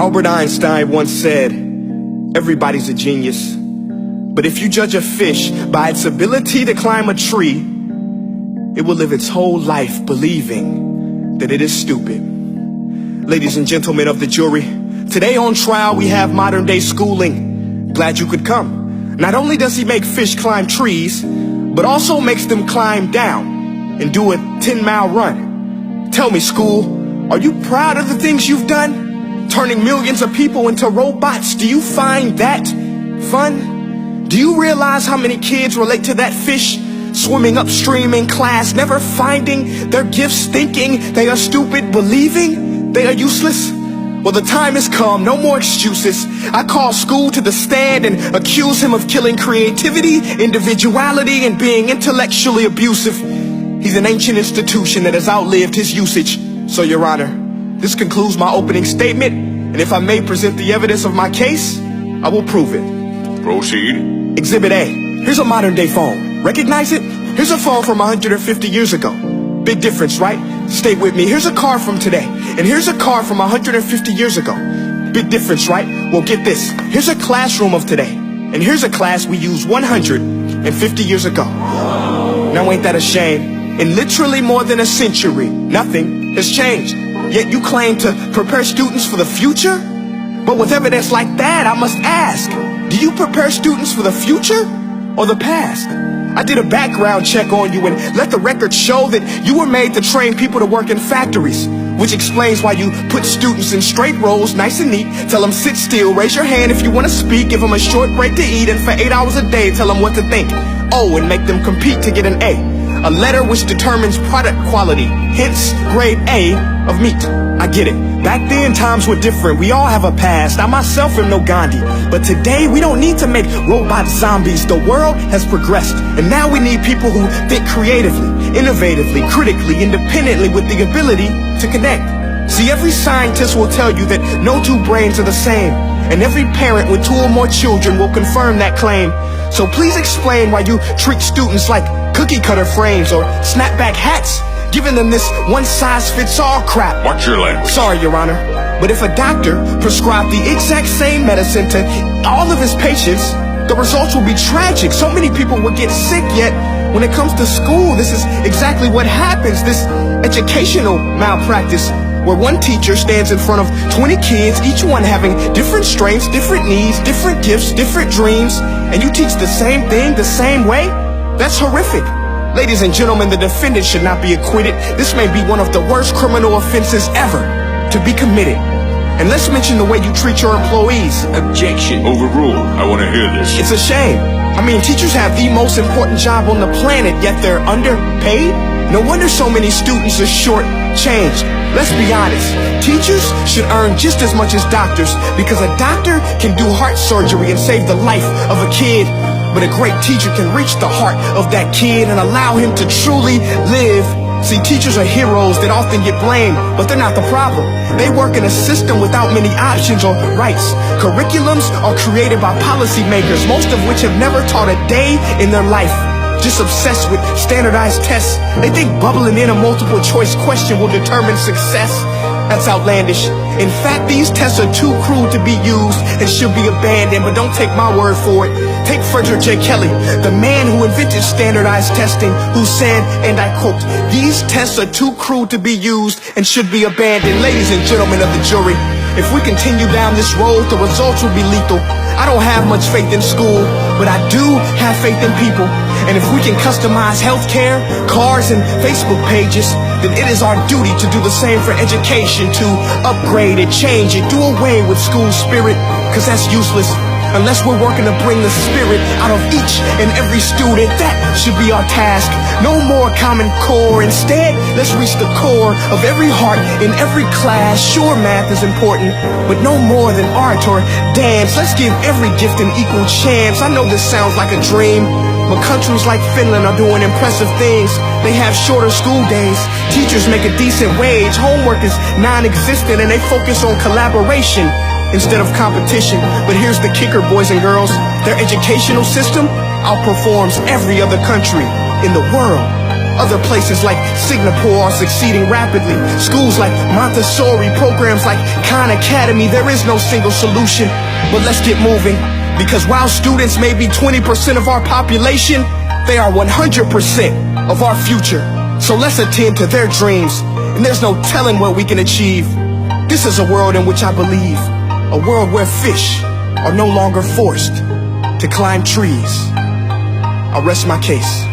Albert Einstein once said, everybody's a genius, but if you judge a fish by its ability to climb a tree, it will live its whole life believing that it is stupid. Ladies and gentlemen of the jury, today on trial we have modern day schooling. Glad you could come. Not only does he make fish climb trees, but also makes them climb down and do a 10-mile run. Tell me, school, are you proud of the things you've done? Turning millions of people into robots, do you find that fun? Do you realize how many kids relate to that fish swimming upstream in class, never finding their gifts, thinking they are stupid, believing they are useless? Well, the time has come, no more excuses. I call school to the stand and accuse him of killing creativity, individuality, and being intellectually abusive. He's an ancient institution that has outlived his usage. So, Your Honor, this concludes my opening statement, and if I may present the evidence of my case, I will prove it. Proceed. Exhibit A. Here's a modern day phone. Recognize it? Here's a phone from 150 years ago. Big difference, right? Stay with me. Here's a car from today, and here's a car from 150 years ago. Big difference, right? Well, get this. Here's a classroom of today, and here's a class we used 150 years ago. Now ain't that a shame? In literally more than a century, nothing has changed. Yet you claim to prepare students for the future? But with evidence like that, I must ask, do you prepare students for the future or the past? I did a background check on you and let the record show that you were made to train people to work in factories, which explains why you put students in straight rows, nice and neat, tell them sit still, raise your hand if you want to speak, give them a short break to eat, and for 8 hours a day tell them what to think. Oh, and make them compete to get an A letter which determines product quality, hence grade A of meat. I get it. Back then, times were different. We all have a past. I myself am no Gandhi. But today, we don't need to make robot zombies. The world has progressed. And now we need people who think creatively, innovatively, critically, independently, with the ability to connect. See, every scientist will tell you that no two brains are the same. And every parent with 2 or more children will confirm that claim. So please explain why you treat students like cookie cutter frames or snapback hats, giving them this one-size-fits-all crap. Watch your language. Sorry, Your Honor, but if a doctor prescribed the exact same medicine to all of his patients, the results will be tragic. So many people will get sick, yet when it comes to school, this is exactly what happens. This educational malpractice, where one teacher stands in front of 20 kids, each one having different strengths, different needs, different gifts, different dreams, and you teach the same thing the same way? That's horrific. Ladies and gentlemen, the defendant should not be acquitted. This may be one of the worst criminal offenses ever to be committed. And let's mention the way you treat your employees. Objection. Overruled. I want to hear this. It's a shame. I mean, teachers have the most important job on the planet, yet they're underpaid? No wonder so many students are short-changed. Let's be honest. Teachers should earn just as much as doctors, because a doctor can do heart surgery and save the life of a kid. But a great teacher can reach the heart of that kid and allow him to truly live. See, teachers are heroes that often get blamed, but they're not the problem. They work in a system without many options or rights. Curriculums are created by policymakers, most of which have never taught a day in their life. Just obsessed with standardized tests. They think bubbling in a multiple choice question will determine success. That's outlandish. In fact, these tests are too cruel to be used and should be abandoned, but don't take my word for it. Take Frederick J. Kelly, the man who invented standardized testing, who said, and I quote, "These tests are too cruel to be used and should be abandoned." Ladies and gentlemen of the jury, if we continue down this road, the results will be lethal. I don't have much faith in school, but I do have faith in people. And if we can customize healthcare, cars, and Facebook pages, then it is our duty to do the same for education, to upgrade it, change it, do away with school spirit, because that's useless. Unless we're working to bring the spirit out of each and every student, that should be our task. No more Common Core. Instead, let's reach the core of every heart in every class. Sure, math is important, but no more than art or dance. Let's give every gift an equal chance. I know this sounds like a dream, but countries like Finland are doing impressive things. They have shorter school days. Teachers make a decent wage. Homework is non-existent, and they focus on collaboration instead of competition. But here's the kicker, boys and girls. Their educational system outperforms every other country in the world. Other places like Singapore are succeeding rapidly. Schools like Montessori, programs like Khan Academy. There is no single solution, but let's get moving. Because while students may be 20% of our population, they are 100% of our future. So let's attend to their dreams, and there's no telling what we can achieve. This is a world in which I believe, a world where fish are no longer forced to climb trees. I'll rest my case.